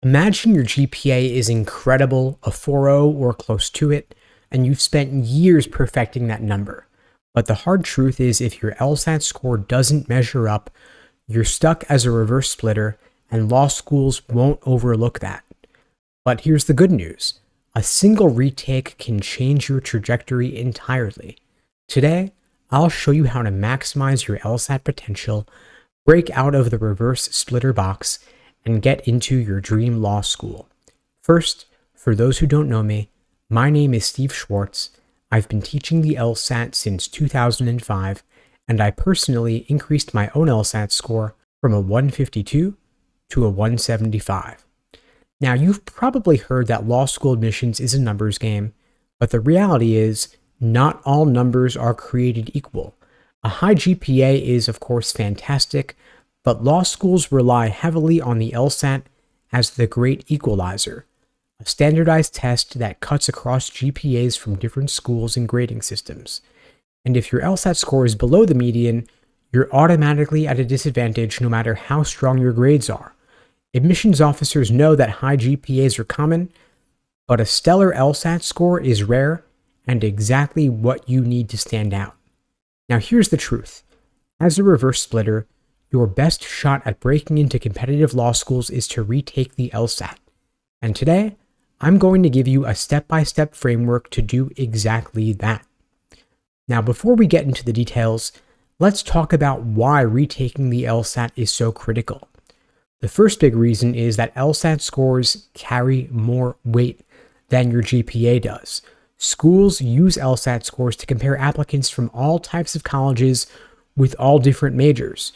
Imagine your GPA is incredible, a 4.0 or close to it, and you've spent years perfecting that number. But the hard truth is if your LSAT score doesn't measure up, you're stuck as a reverse splitter, and law schools won't overlook that. But here's the good news. A single retake can change your trajectory entirely. Today, I'll show you how to maximize your LSAT potential, break out of the reverse splitter box, and get into your dream law school. First, for those who don't know me, my name is Steve Schwartz. I've been teaching the LSAT since 2005, and I personally increased my own LSAT score from a 152 to a 175. Now, you've probably heard that law school admissions is a numbers game, but the reality is not all numbers are created equal. A high GPA is, of course, fantastic, but law schools rely heavily on the LSAT as the great equalizer, a standardized test that cuts across GPAs from different schools and grading systems. And if your LSAT score is below the median, you're automatically at a disadvantage no matter how strong your grades are. Admissions officers know that high GPAs are common, but a stellar LSAT score is rare and exactly what you need to stand out. Now here's the truth. As a reverse splitter, your best shot at breaking into competitive law schools is to retake the LSAT. And today, I'm going to give you a step-by-step framework to do exactly that. Now, before we get into the details, let's talk about why retaking the LSAT is so critical. The first big reason is that LSAT scores carry more weight than your GPA does. Schools use LSAT scores to compare applicants from all types of colleges with all different majors.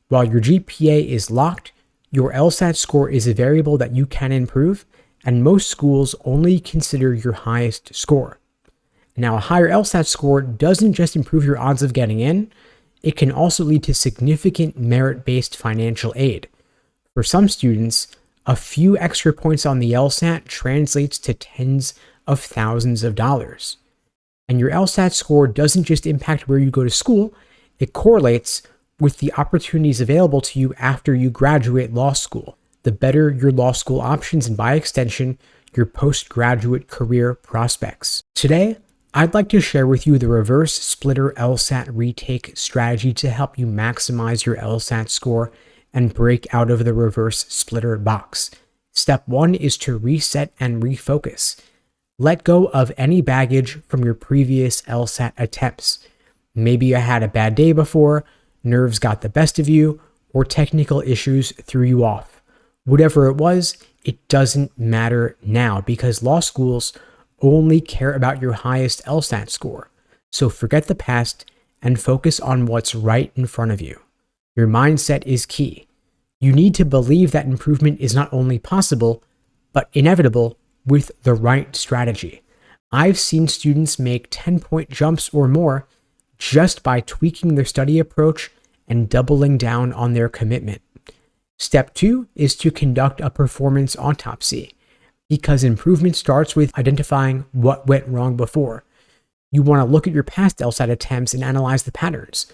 While your GPA is locked, your LSAT score is a variable that you can improve, and most schools only consider your highest score. Now, a higher LSAT score doesn't just improve your odds of getting in, it can also lead to significant merit-based financial aid. For some students, a few extra points on the LSAT translates to tens of thousands of dollars. And your LSAT score doesn't just impact where you go to school, it correlates with the opportunities available to you after you graduate law school. The better your law school options and by extension, your postgraduate career prospects. Today, I'd like to share with you the reverse splitter LSAT retake strategy to help you maximize your LSAT score and break out of the reverse splitter box. Step 1 is to reset and refocus. Let go of any baggage from your previous LSAT attempts. Maybe you had a bad day before, nerves got the best of you, or technical issues threw you off. Whatever it was, it doesn't matter now because law schools only care about your highest LSAT score. So forget the past and focus on what's right in front of you. Your mindset is key. You need to believe that improvement is not only possible, but inevitable with the right strategy. I've seen students make 10-point jumps or more just by tweaking their study approach and doubling down on their commitment. Step 2 is to conduct a performance autopsy, because improvement starts with identifying what went wrong before. You want to look at your past LSAT attempts and analyze the patterns.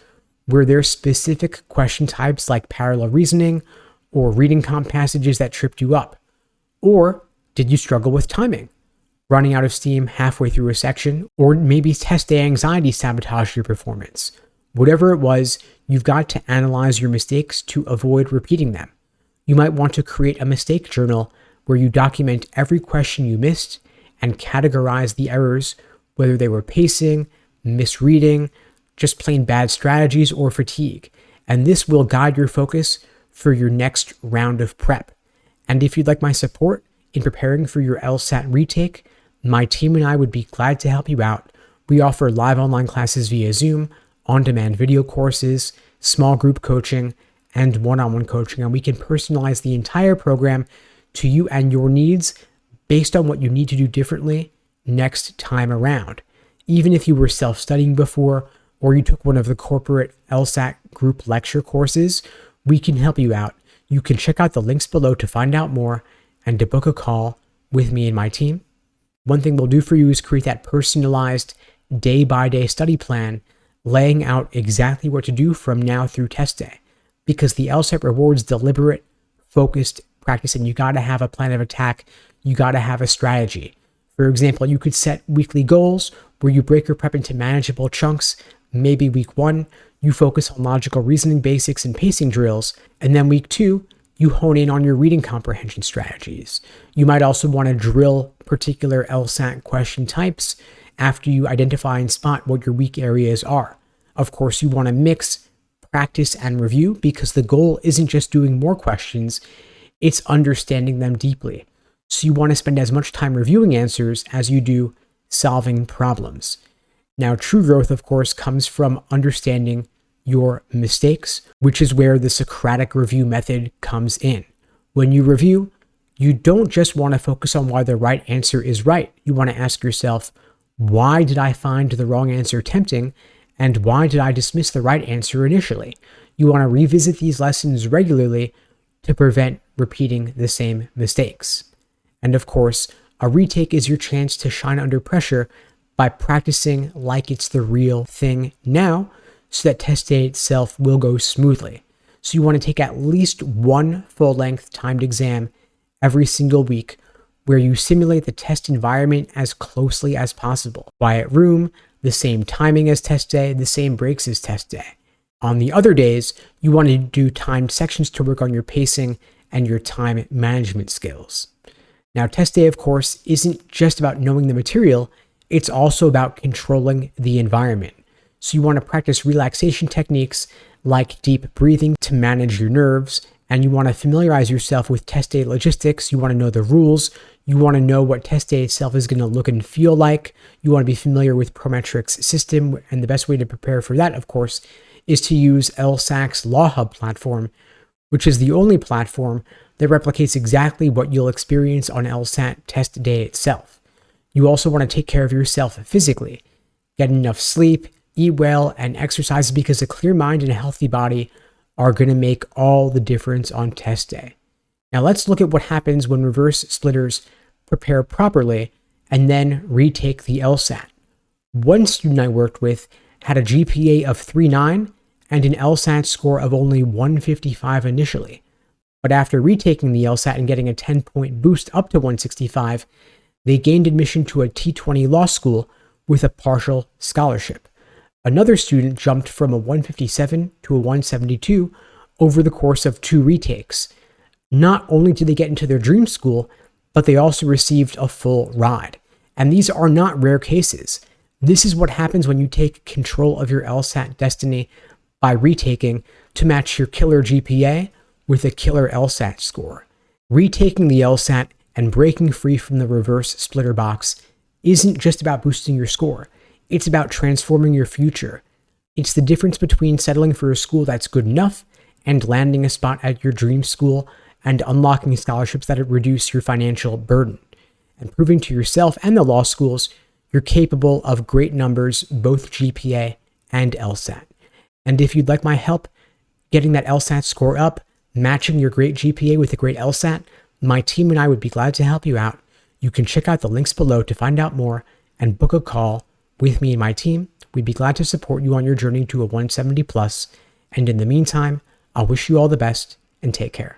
Were there specific question types like parallel reasoning or reading comp passages that tripped you up? Or did you struggle with timing, running out of steam halfway through a section, or maybe test day anxiety sabotaged your performance? Whatever it was, you've got to analyze your mistakes to avoid repeating them. You might want to create a mistake journal where you document every question you missed and categorize the errors, whether they were pacing, misreading, just plain bad strategies, or fatigue. And this will guide your focus for your next round of prep. And if you'd like my support in preparing for your LSAT retake, my team and I would be glad to help you out. We offer live online classes via Zoom, on-demand video courses, small group coaching, and one-on-one coaching, and we can personalize the entire program to you and your needs based on what you need to do differently next time around. Even if you were self-studying before, or you took one of the corporate LSAT group lecture courses, we can help you out. You can check out the links below to find out more and to book a call with me and my team. One thing we'll do for you is create that personalized day-by-day study plan, laying out exactly what to do from now through test day, because the LSAT rewards deliberate, focused practice and you got to have a plan of attack. You got to have a strategy. For example, you could set weekly goals where you break your prep into manageable chunks. Maybe week 1, you focus on logical reasoning basics and pacing drills. And then week 2, you hone in on your reading comprehension strategies. You might also want to drill particular LSAT question types after you identify and spot what your weak areas are. Of course, you want to mix practice and review because the goal isn't just doing more questions, it's understanding them deeply. So you want to spend as much time reviewing answers as you do solving problems. Now, true growth, of course, comes from understanding your mistakes, which is where the Socratic review method comes in. When you review, you don't just want to focus on why the right answer is right. You want to ask yourself, why did I find the wrong answer tempting? And why did I dismiss the right answer initially? You want to revisit these lessons regularly to prevent repeating the same mistakes. And of course, a retake is your chance to shine under pressure by practicing like it's the real thing now, so that test day itself will go smoothly. So you want to take at least one full-length timed exam every single week where you simulate the test environment as closely as possible. Quiet room, the same timing as test day, the same breaks as test day. On the other days, you want to do timed sections to work on your pacing and your time management skills. Now, test day, of course, isn't just about knowing the material, it's also about controlling the environment. So you want to practice relaxation techniques like deep breathing to manage your nerves, and you want to familiarize yourself with test day logistics. You want to know the rules. You want to know what test day itself is going to look and feel like. You want to be familiar with Prometric's system, and the best way to prepare for that, of course, is to use LSAC's Law Hub platform, which is the only platform that replicates exactly what you'll experience on LSAT test day itself. You also want to take care of yourself physically. Get enough sleep, eat well, and exercise because a clear mind and a healthy body are going to make all the difference on test day. Now let's look at what happens when reverse splitters prepare properly and then retake the LSAT. One student I worked with had a GPA of 3.9 and an LSAT score of only 155 initially. But after retaking the LSAT and getting a 10-point boost up to 165, they gained admission to a T20 law school with a partial scholarship. Another student jumped from a 157 to a 172 over the course of 2 retakes. Not only did they get into their dream school, but they also received a full ride. And these are not rare cases. This is what happens when you take control of your LSAT destiny by retaking to match your killer GPA with a killer LSAT score. Retaking the LSAT and breaking free from the reverse splitter box isn't just about boosting your score. It's about transforming your future. It's the difference between settling for a school that's good enough and landing a spot at your dream school and unlocking scholarships that reduce your financial burden, and proving to yourself and the law schools you're capable of great numbers, both GPA and LSAT. And if you'd like my help getting that LSAT score up, matching your great GPA with a great LSAT, my team and I would be glad to help you out. You can check out the links below to find out more and book a call with me and my team. We'd be glad to support you on your journey to a 170 plus. And in the meantime, I'll wish you all the best and take care.